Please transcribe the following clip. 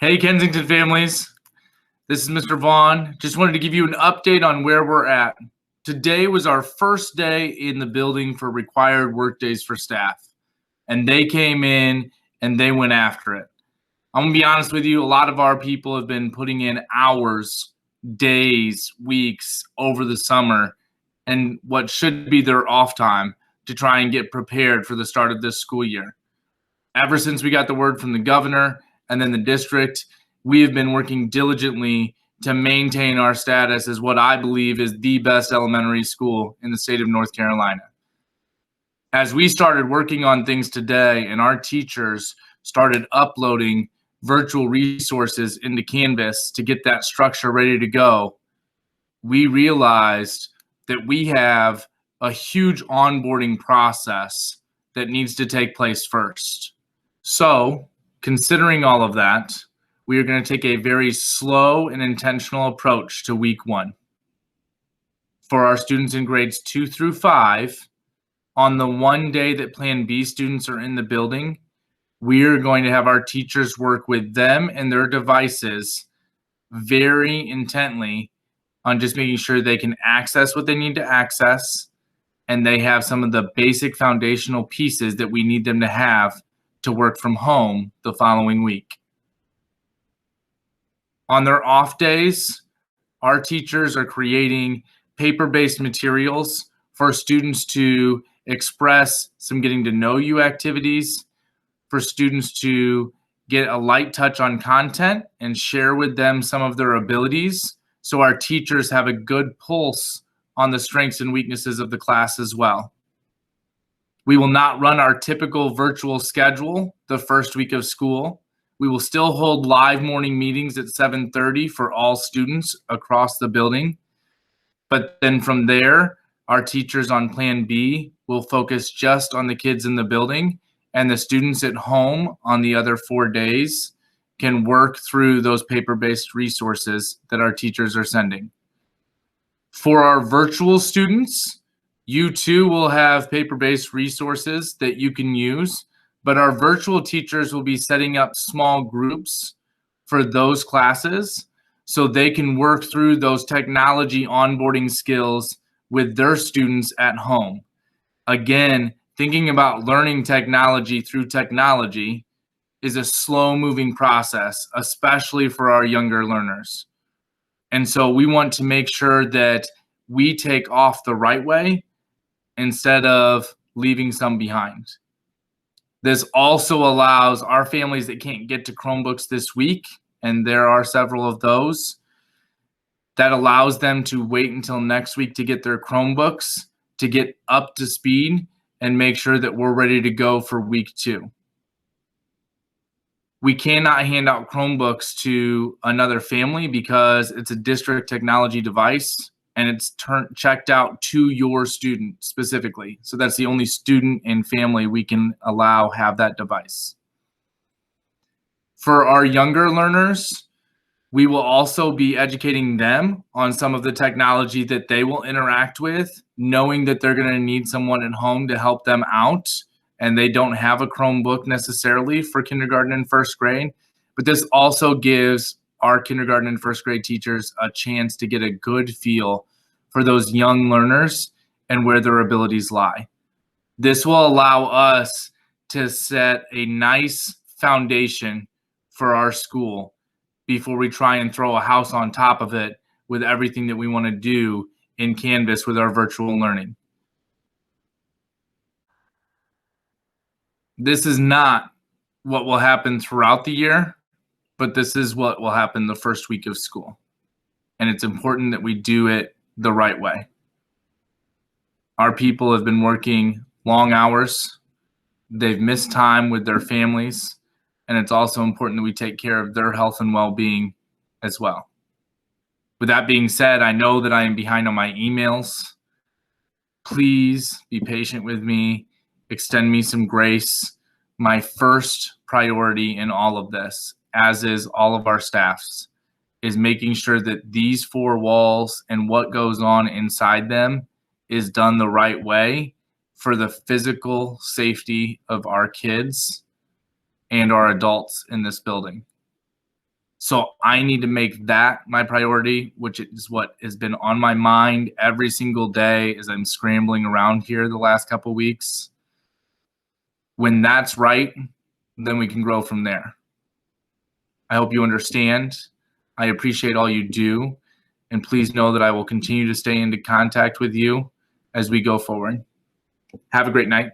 Hey, Kensington families. This is Mr. Vaughn. Just wanted to give you an update on where we're at. Today was our first day in the building for required work days for staff, and they came in and they went after it. I'm gonna be honest with you, a lot of our people have been putting in hours, days, weeks over the summer, and what should be their off time to try and get prepared for the start of this school year. Ever since we got the word from the governor and then the district, we have been working diligently to maintain our status as what I believe is the best elementary school in the state of North Carolina. As we started working on things today and our teachers started uploading virtual resources into Canvas to get that structure ready to go, we realized that we have a huge onboarding process that needs to take place first. So, considering all of that, we are going to take a very slow and intentional approach to week 1. For our students in grades 2 through 5, on the one day that Plan B students are in the building, we are going to have our teachers work with them and their devices very intently on just making sure they can access what they need to access, and they have some of the basic foundational pieces that we need them to have to work from home the following week. On their off days, our teachers are creating paper-based materials for students to express some getting to know you activities, for students to get a light touch on content and share with them some of their abilities, so our teachers have a good pulse on the strengths and weaknesses of the class as well. We will not run our typical virtual schedule the first week of school. We will still hold live morning meetings at 7:30 for all students across the building. But then from there, our teachers on Plan B will focus just on the kids in the building, and the students at home on the other 4 days can work through those paper-based resources that our teachers are sending. For our virtual students, you too will have paper-based resources that you can use, but our virtual teachers will be setting up small groups for those classes so they can work through those technology onboarding skills with their students at home. Again, thinking about learning technology through technology is a slow-moving process, especially for our younger learners. And so we want to make sure that we take off the right way instead of leaving some behind. This also allows our families that can't get to Chromebooks this week, and there are several of those, that allows them to wait until next week to get their Chromebooks, to get up to speed and make sure that we're ready to go for week 2. We cannot hand out Chromebooks to another family because it's a district technology device and it's checked out to your student specifically. So that's the only student and family we can allow have that device. For our younger learners, we will also be educating them on some of the technology that they will interact with, knowing that they're going to need someone at home to help them out, and they don't have a Chromebook necessarily for kindergarten and first grade. But this also gives our kindergarten and first grade teachers a chance to get a good feel for those young learners and where their abilities lie. This will allow us to set a nice foundation for our school before we try and throw a house on top of it with everything that we want to do in Canvas with our virtual learning. This is not what will happen throughout the year, but this is what will happen the first week of school. And it's important that we do it the right way. Our people have been working long hours. They've missed time with their families. And it's also important that we take care of their health and well-being as well. With that being said, I know that I am behind on my emails. Please be patient with me. Extend me some grace. My first priority in all of this, as is all of our staffs, is making sure that these 4 walls and what goes on inside them is done the right way for the physical safety of our kids and our adults in this building. So I need to make that my priority, which is what has been on my mind every single day as I'm scrambling around here the last couple of weeks. When that's right, then we can grow from there. I hope you understand. I appreciate all you do. And please know that I will continue to stay into contact with you as we go forward. Have a great night.